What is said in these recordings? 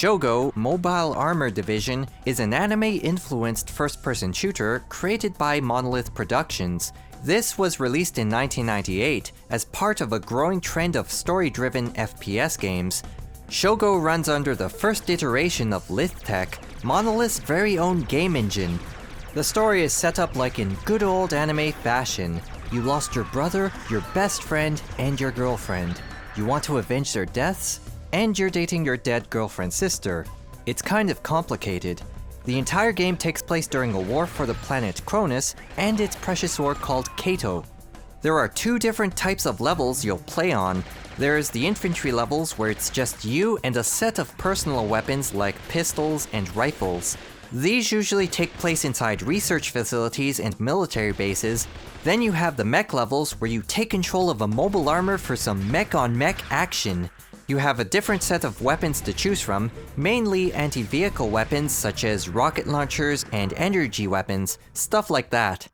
Shogo Mobile Armor Division is an anime-influenced first-person shooter created by Monolith Productions. This was released in 1998 as part of a growing trend of story-driven FPS games. Shogo runs under the first iteration of Lithtech, Monolith's very own game engine. The story is set up like in good old anime fashion. You lost your brother, your best friend, and your girlfriend. You want to avenge their deaths? And you're dating your dead girlfriend's sister. It's kind of complicated. The entire game takes place during a war for the planet Cronus and its precious ore called Kato. There are two different types of levels you'll play on. There's the infantry levels where it's just you and a set of personal weapons like pistols and rifles. These usually take place inside research facilities and military bases. Then you have the mech levels where you take control of a mobile armor for some mech-on-mech action. You have a different set of weapons to choose from, mainly anti-vehicle weapons such as rocket launchers and energy weapons, stuff like that.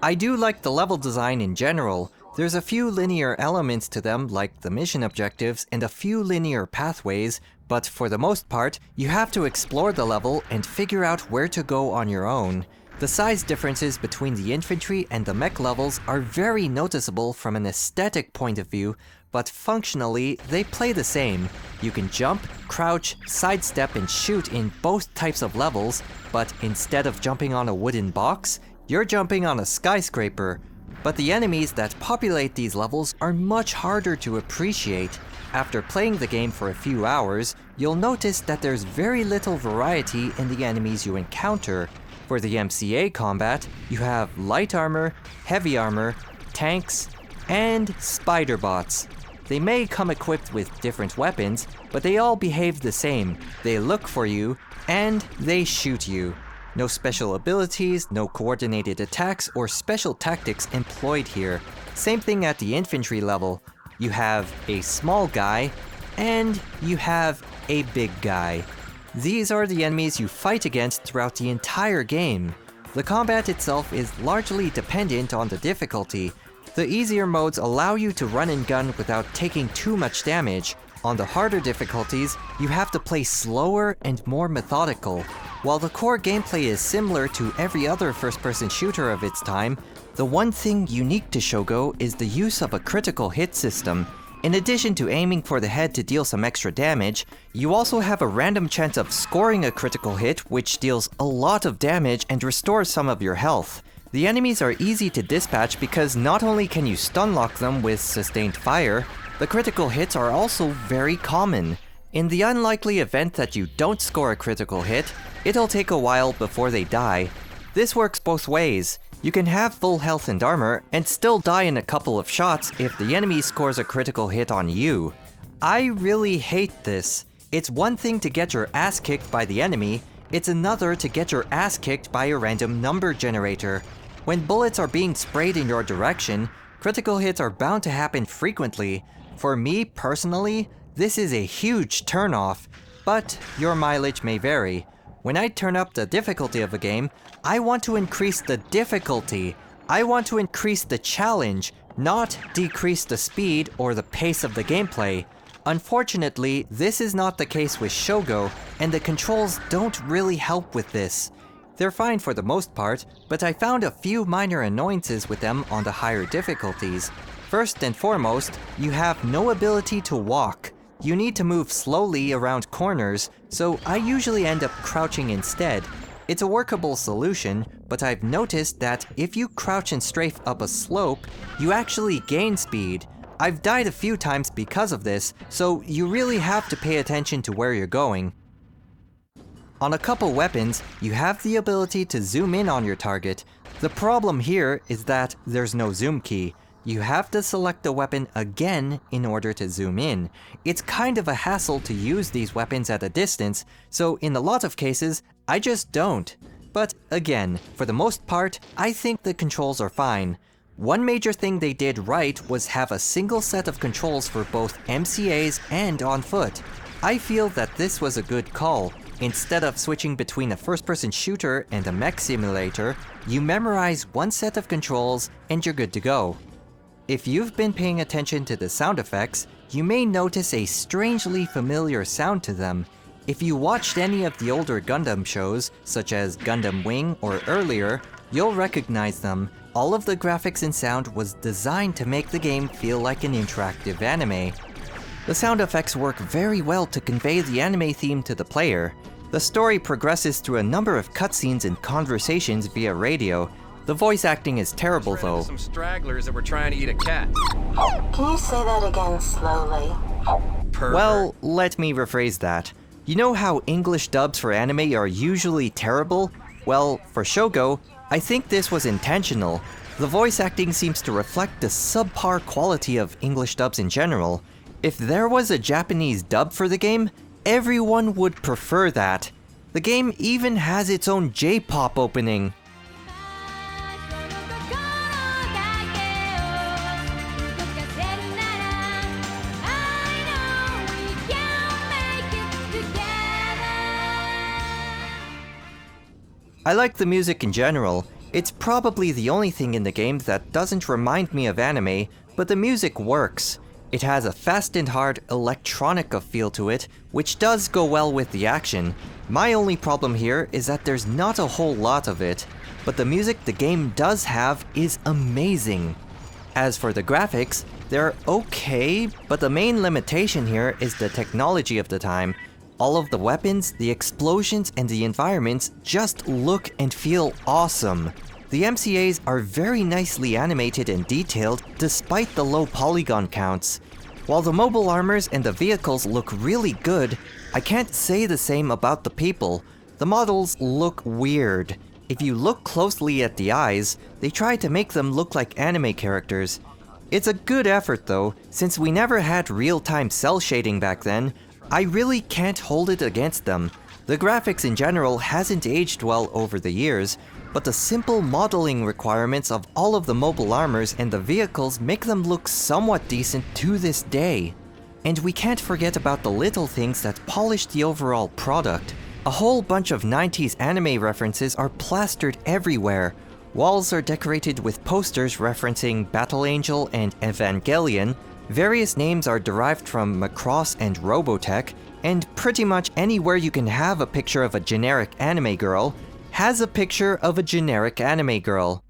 I do like the level design in general. There's a few linear elements to them, like the mission objectives and a few linear pathways, but for the most part, you have to explore the level and figure out where to go on your own. The size differences between the infantry and the mech levels are very noticeable from an aesthetic point of view, but functionally, they play the same. You can jump, crouch, sidestep, and shoot in both types of levels, but instead of jumping on a wooden box, you're jumping on a skyscraper. But the enemies that populate these levels are much harder to appreciate. After playing the game for a few hours, you'll notice that there's very little variety in the enemies you encounter. For the MCA combat, you have light armor, heavy armor, tanks, and spider bots. They may come equipped with different weapons, but they all behave the same. They look for you, and they shoot you. No special abilities, no coordinated attacks, or special tactics employed here. Same thing at the infantry level. You have a small guy, and you have a big guy. These are the enemies you fight against throughout the entire game. The combat itself is largely dependent on the difficulty. The easier modes allow you to run and gun without taking too much damage. On the harder difficulties, you have to play slower and more methodical. While the core gameplay is similar to every other first-person shooter of its time, the one thing unique to Shogo is the use of a critical hit system. In addition to aiming for the head to deal some extra damage, you also have a random chance of scoring a critical hit which deals a lot of damage and restores some of your health. The enemies are easy to dispatch because not only can you stun lock them with sustained fire, the critical hits are also very common. In the unlikely event that you don't score a critical hit, it'll take a while before they die. This works both ways. You can have full health and armor and still die in a couple of shots if the enemy scores a critical hit on you. I really hate this. It's one thing to get your ass kicked by the enemy, it's another to get your ass kicked by a random number generator. When bullets are being sprayed in your direction, critical hits are bound to happen frequently. For me, personally, this is a huge turnoff, but your mileage may vary. When I turn up the difficulty of a game, I want to increase the difficulty. I want to increase the challenge, not decrease the speed or the pace of the gameplay. Unfortunately, this is not the case with Shogo, and the controls don't really help with this. They're fine for the most part, but I found a few minor annoyances with them on the higher difficulties. First and foremost, you have no ability to walk. You need to move slowly around corners, so I usually end up crouching instead. It's a workable solution, but I've noticed that if you crouch and strafe up a slope, you actually gain speed. I've died a few times because of this, so you really have to pay attention to where you're going. On a couple weapons, you have the ability to zoom in on your target. The problem here is that there's no zoom key. You have to select the weapon again in order to zoom in. It's kind of a hassle to use these weapons at a distance, so in a lot of cases, I just don't. But again, for the most part, I think the controls are fine. One major thing they did right was have a single set of controls for both MCAs and on foot. I feel that this was a good call. Instead of switching between a first-person shooter and a mech simulator, you memorize one set of controls and you're good to go. if you've been paying attention to the sound effects, you may notice a strangely familiar sound to them. If you watched any of the older Gundam shows, such as Gundam Wing or earlier, you'll recognize them. All of the graphics and sound was designed to make the game feel like an interactive anime. The sound effects work very well to convey the anime theme to the player. The story progresses through a number of cutscenes and conversations via radio. The voice acting is terrible though. Some stragglers that were trying to eat a cat. Can you say that again slowly? Pervert. Well, let me rephrase that. You know how English dubs for anime are usually terrible? Well, for Shogo, I think this was intentional. The voice acting seems to reflect the subpar quality of English dubs in general. If there was a Japanese dub for the game, everyone would prefer that. The game even has its own J-pop opening. I like the music in general. It's probably the only thing in the game that doesn't remind me of anime, but the music works. It has a fast and hard electronica feel to it, which does go well with the action. My only problem here is that there's not a whole lot of it, but the music the game does have is amazing. As for the graphics, they're okay, but the main limitation here is the technology of the time. All of the weapons, the explosions, and the environments just look and feel awesome. The MCAs are very nicely animated and detailed despite the low polygon counts. While the mobile armors and the vehicles look really good, I can't say the same about the people. The models look weird. If you look closely at the eyes, they try to make them look like anime characters. It's a good effort though, since we never had real-time cell shading back then. I really can't hold it against them. The graphics in general hasn't aged well over the years, but the simple modeling requirements of all of the mobile armors and the vehicles make them look somewhat decent to this day. And we can't forget about the little things that polish the overall product. A whole bunch of 90s anime references are plastered everywhere. Walls are decorated with posters referencing Battle Angel and Evangelion. Various names are derived from Macross and Robotech, and pretty much anywhere you can have a picture of a generic anime girl has a picture of a generic anime girl.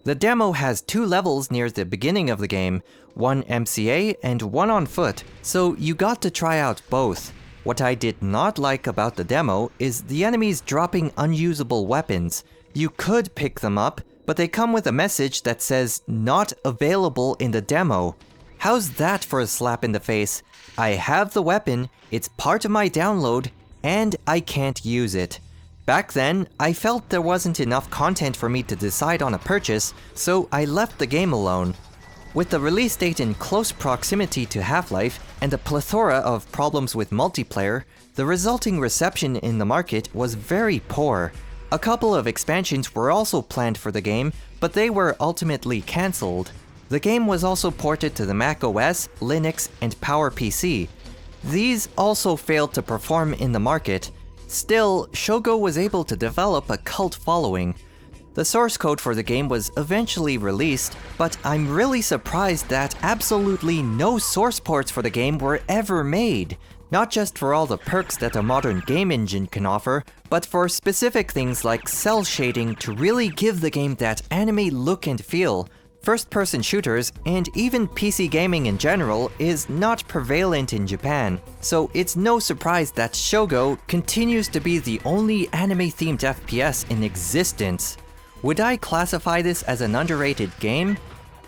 The demo has 2 levels near the beginning of the game, one MCA and one on foot, so you got to try out both. What I did not like about the demo is the enemies dropping unusable weapons. You could pick them up, but they come with a message that says not available in the demo. How's that for a slap in the face? I have the weapon, it's part of my download, and I can't use it. Back then, I felt there wasn't enough content for me to decide on a purchase, so I left the game alone. With the release date in close proximity to Half-Life and a plethora of problems with multiplayer, the resulting reception in the market was very poor. A couple of expansions were also planned for the game, but they were ultimately cancelled. The game was also ported to the Mac OS, Linux, and PowerPC. These also failed to perform in the market. Still, Shogo was able to develop a cult following. The source code for the game was eventually released, but I'm really surprised that absolutely no source ports for the game were ever made. Not just for all the perks that a modern game engine can offer, but for specific things like cell shading to really give the game that anime look and feel. First-person shooters, and even PC gaming in general, is not prevalent in Japan, so it's no surprise that Shogo continues to be the only anime-themed FPS in existence. Would I classify this as an underrated game?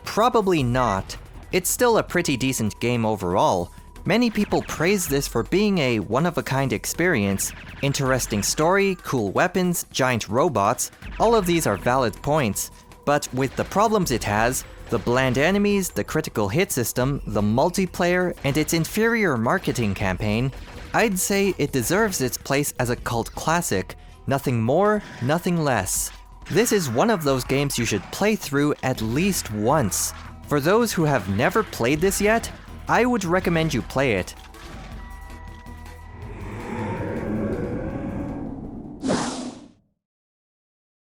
Probably not. It's still a pretty decent game overall. Many people praise this for being a one-of-a-kind experience. Interesting story, cool weapons, giant robots, all of these are valid points. But with the problems it has, the bland enemies, the critical hit system, the multiplayer, and its inferior marketing campaign, I'd say it deserves its place as a cult classic. Nothing more, nothing less. This is one of those games you should play through at least once. For those who have never played this yet, I would recommend you play it.